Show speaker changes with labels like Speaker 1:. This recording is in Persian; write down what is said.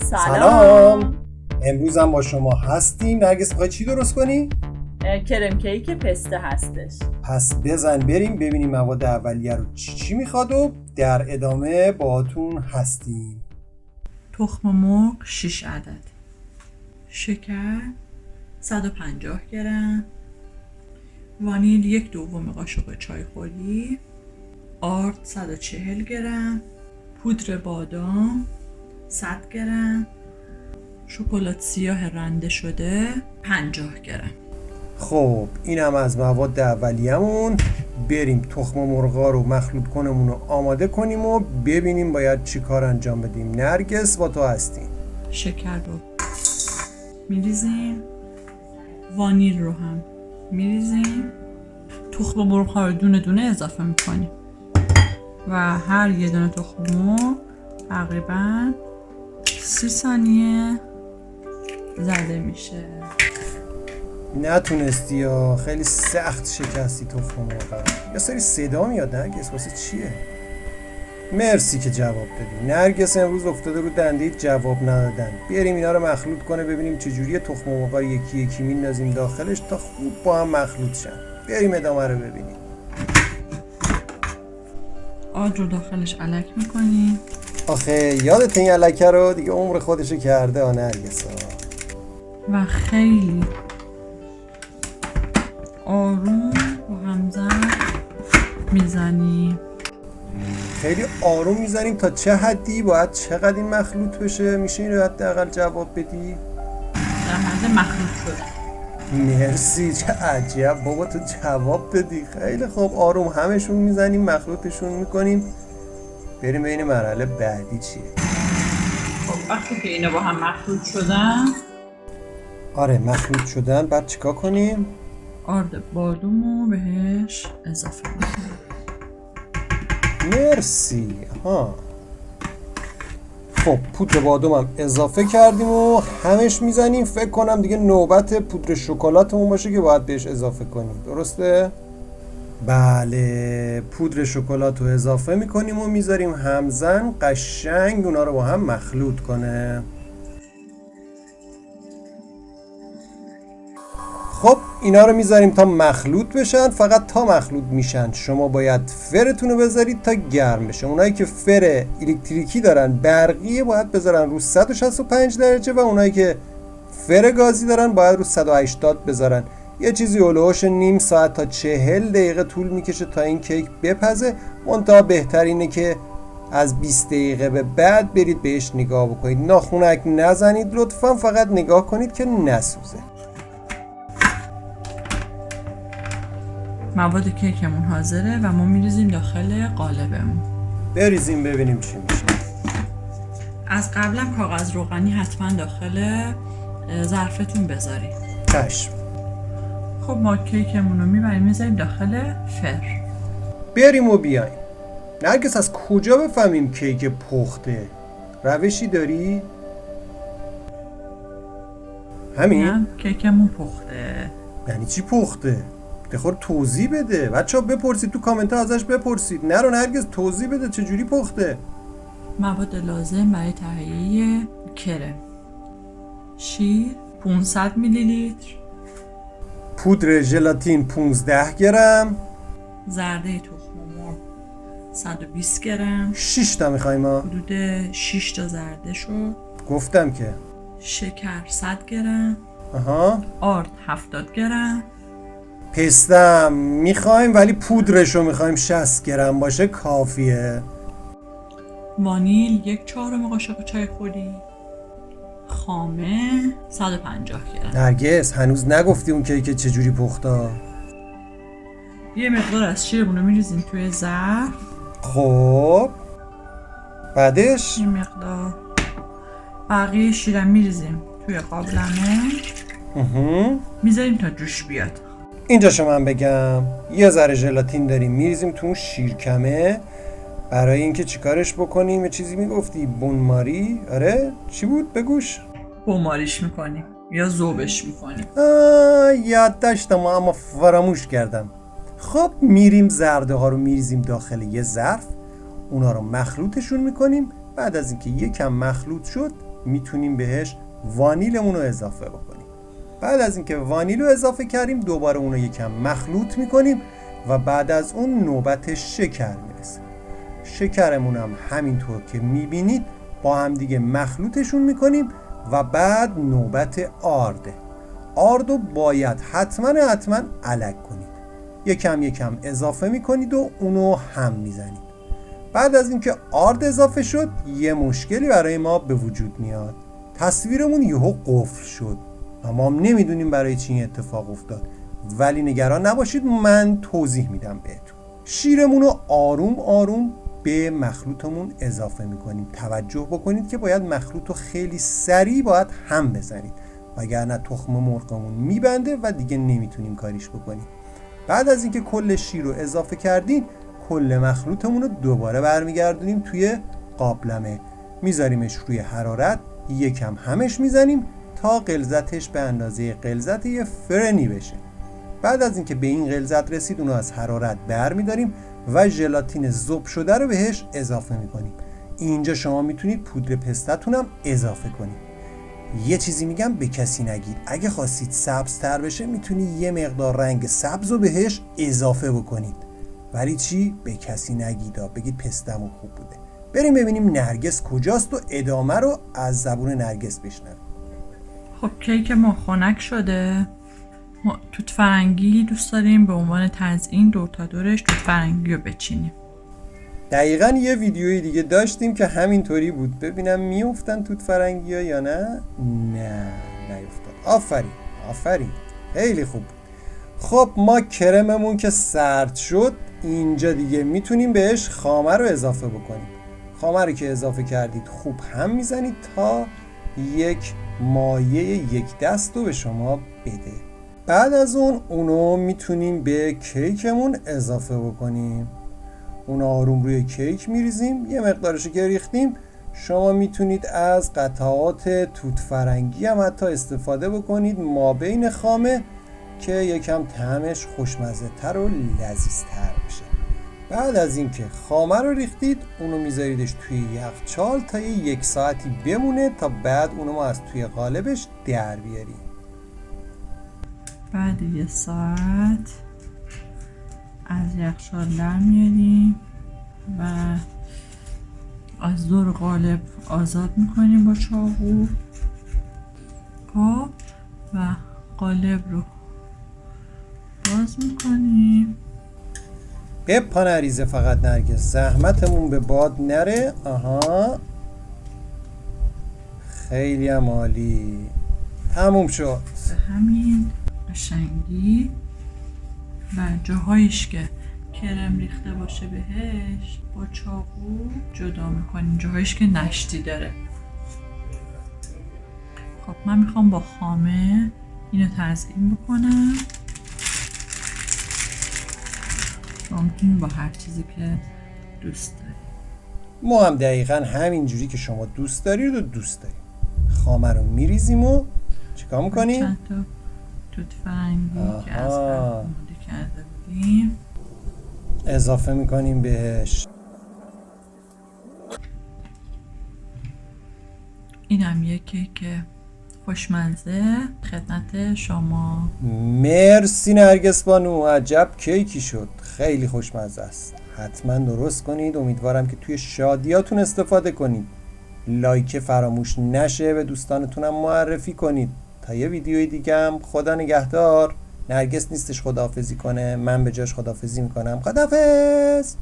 Speaker 1: سلام. امروز هم با شما هستیم. نرگس میخوای چی درست کنی؟
Speaker 2: کرم کیک پسته هستش.
Speaker 1: پس بزن بریم ببینیم مواد اولیه رو چی میخواد و در ادامه باهاتون هستیم.
Speaker 3: تخم مرغ 6 عدد، شکر 150 گرم، وانیل 1/2 قاشق چای خوری، آرد 140 گرم، پودر بادام 100 گرم، شکلات سیاه رنده شده 50 گرم.
Speaker 1: خب این هم از مواد اولیه‌مون. بریم تخم مرغا رو مخلوط کنمون رو آماده کنیم و ببینیم باید چی کار انجام بدیم. نرگس با تو هستیم.
Speaker 3: شکر رو میریزیم، وانیل رو هم میریزیم، تخم مرغ ها رو دونه دونه اضافه میکنیم و هر یه دونه تخم مرغ تقریبا 30 ثانیه زده میشه.
Speaker 1: نتونستی یا خیلی سخت شکستی تخم مرغ. یه سری صدا میاد نرگس، واسه چیه؟ مرسی که جواب دادی. نرگس امروز افتاده رو دنده جواب ندادن. بریم اینا رو مخلوط کنه ببینیم چجوری تخم مرغ رو یکی یکی میندازیم داخلش تا خوب با هم مخلوط شن. بریم ادامه رو ببینیم.
Speaker 3: آرد رو داخلش الک میکنیم.
Speaker 1: آخه یادت این الکه رو دیگه عمر خودشو کرده نرگس
Speaker 3: و خیلی آروم و همزن میزنیم.
Speaker 1: خیلی آروم میزنیم. تا چه حدی باید چقدر این مخلوط بشه؟ میشه این رو حداقل جواب بدی؟
Speaker 3: در حد مخلوط شده.
Speaker 1: مرسی، چه عجب بابا تو جواب دادی. خیلی خوب، آروم همشون میزنیم مخلوطشون میکنیم. بریم ببینیم مرحله بعدی چیه.
Speaker 3: خب وقتی که اینا با هم مخلوط شدن،
Speaker 1: آره مخلوط شدن، بعد چیکار کنیم؟
Speaker 3: آرد بادوم رو بهش اضافه کنیم.
Speaker 1: مرسی. خب پودر بادوم هم اضافه کردیم و همش میزنیم. فکر کنم دیگه نوبت پودر شکلاتمون باشه که باید بهش اضافه کنیم. درسته؟ بله، پودر شکلات رو اضافه میکنیم و میذاریم همزن قشنگ اونا رو با هم مخلوط کنه. خب اینا رو میذاریم تا مخلوط بشن. فقط تا مخلوط میشن شما باید فرتون رو بذارید تا گرم بشه. اونایی که فر الکتریکی دارن برقیه باید بذارن رو 165 درجه و اونایی که فر گازی دارن باید رو 180 بذارن. یه چیزی هلوهاش نیم ساعت تا 40 دقیقه طول میکشه تا این کیک بپزه. منتها بهترینه که از 20 دقیقه به بعد برید بهش نگاه بکنید. ناخونک نزنید لطفا، فقط نگاه کنید که نسوزه.
Speaker 3: مواد کیکمون حاضره و ما میریزیم داخل قالبمون.
Speaker 1: بریزیم ببینیم چی میشه.
Speaker 3: از قبلم کاغذ روغنی حتما داخل ظرفتون بذارید.
Speaker 1: چشم.
Speaker 3: خب ما کیکمون رو میبریم میذاریم داخل فر.
Speaker 1: بریم و بیایم. نرگس از کجا بفهمیم کیک پخته؟ روشی داری؟ همین؟
Speaker 3: کیکمون پخته.
Speaker 1: یعنی چی پخته؟ بخور توضیح بده. بچه‌ها بپرسید تو کامنت ها ازش بپرسید. نرو نرگس توضیح بده چجوری پخته.
Speaker 3: مواد لازم برای تهیه کرم: شیر 500 میلی لیتر،
Speaker 1: پودر ژلاتین 15 گرم،
Speaker 3: زرده تخم مرغ 120 گرم،
Speaker 1: 6 تا میخوایم ها.
Speaker 3: حدود 6 تا زرده شد.
Speaker 1: گفتم که.
Speaker 3: شکر 100 گرم، آرد 70 گرم،
Speaker 1: پستم میخوایم ولی پودرشو میخوایم 60 گرم باشه کافیه.
Speaker 3: وانیل 1/4 قاشق چای خوری، خامه 150 گرم.
Speaker 1: نرگس هنوز نگفتی اون کیک چجوری پخته.
Speaker 3: یه مقدار از شیرمون رو میریزیم توی ظرف.
Speaker 1: خب بعدش
Speaker 3: یه مقدار بقیه شیرم میریزیم توی قابلمه، میذاریم تا جوش بیاد.
Speaker 1: اینجا شما من بگم یه ذره ژلاتین داریم میریزیم تو اون شیرکمه برای اینکه چیکارش بکنیم. یه چیزی میگفتی بونماری؟ آره چی بود بگوش؟
Speaker 3: بونماریش میکنیم یا ذوبش میکنیم.
Speaker 1: یاد داشتم اما فراموش کردم. خب میریم زرده ها رو میریزیم داخل یه ظرف، اونا رو مخلوطشون میکنیم. بعد از اینکه یکم مخلوط شد میتونیم بهش وانیلمون رو اضافه بکنیم. بعد از اینکه وانیل رو اضافه کردیم دوباره اون رو یکم مخلوط میکنیم و بعد از اون نوبت شکر میرسه. شکرمون هم همینطور که میبینید با هم دیگه مخلوطشون میکنیم و بعد نوبت آرده. آردو باید حتما الگ کنید. یکم اضافه میکنید و اونو هم میزنید. بعد از اینکه آرد اضافه شد یه مشکلی برای ما به وجود میاد. تصویرمون یهو قفل شد و ما هم نمیدونیم برای چی این اتفاق افتاد، ولی نگران نباشید، من توضیح میدم بهتون. شیرمون رو آروم آروم به مخلوطمون اضافه میکنیم. توجه بکنید که باید مخلوط رو خیلی سریع باید هم بزنید وگرنه تخم مرغمون میبنده و دیگه نمیتونیم کاریش بکنیم. بعد از اینکه کل شیر رو اضافه کردیم کل مخلوطمون رو دوباره برمیگردونیم توی قابلمه، میذاریمش روی حرارت، یکم همش میزنیم تا غلظتش به اندازه غلظت یه فرنی بشه. بعد از اینکه به این غلظت رسید اونو از حرارت برمیداریم و ژلاتین ذوب شده رو بهش اضافه میکنیم. اینجا شما میتونید پودر پسته‌تون هم اضافه کنید. یه چیزی میگم به کسی نگید، اگه خواستید سبز تر بشه میتونید یه مقدار رنگ سبز رو بهش اضافه بکنید، ولی چی؟ به کسی نگید، بگید پسته‌مون خوب بوده. بریم ببینیم نرگس کجاست و ادامه رو از زبون نرگس بشنویم.
Speaker 3: خب کیک ما خنک شده. ما توت فرنگی دوست داریم به عنوان تزیین دور تا دورش توت فرنگی رو بچینیم.
Speaker 1: دقیقا یه ویدیوی دیگه داشتیم که همینطوری بود. ببینم میافتن توت فرنگی ها یا نه؟ نه نیفتاد. آفرین خیلی خوب. خب ما کرممون که سرد شد اینجا دیگه میتونیم بهش خامه رو اضافه بکنیم. خامه رو که اضافه کردید خوب هم میزنید تا یک مایه یک دست رو به شما بده. بعد از اونو میتونیم به کیکمون اضافه بکنیم. اون آروم روی کیک میریزیم. یه مقدارشو که ریختیم شما میتونید از قطعات توت فرنگی هم حتی استفاده بکنید ما بین خامه که یکم طعمش خوشمزه تر و لذیذ تر بشه. بعد از اینکه خامه رو ریختید اونو میذاریدش توی یخچال تا یک ساعتی بمونه تا بعد اونو ما از توی قالبش در بیاریم.
Speaker 3: بعد یه ساعت از یخچال در میاریم و از دور قالب آزاد میکنیم با چاقو و قالب رو باز میکنیم.
Speaker 1: به پا نریزه فقط نرگس، زحمتمون به باد نره. آها خیلی هم عالی، تموم شد.
Speaker 3: به همین قشنگی و جاهایش که کرم ریخته باشه بهش با چاقو جدا میکنیم، جاهایش که نشتی داره. خب من میخوام با خامه اینو تزیین بکنم. شما میتونید با هر چیزی که دوست دارید.
Speaker 1: ما هم دقیقا همین جوری که شما دوست دارید و دوست داریم. خامه رو میریزیم و چیکار میکنیم؟
Speaker 3: چند تا توت فرنگی که از قبل آماده کرده بودیم
Speaker 1: اضافه میکنیم بهش.
Speaker 3: اینم یه کیک خوشمزه خدمت شما.
Speaker 1: مرسی نرگس بانو، عجب کیکی شد، خیلی خوشمزه است. حتما درست کنید، امیدوارم که توی شادیاتون استفاده کنید. لایک فراموش نشه، به دوستانتونم معرفی کنید. تا یه ویدیوی دیگم، خدا نگهدار. نرگس نیستش خداحافظی کنه، من به جاش خداحافظی میکنم. خداحافظ.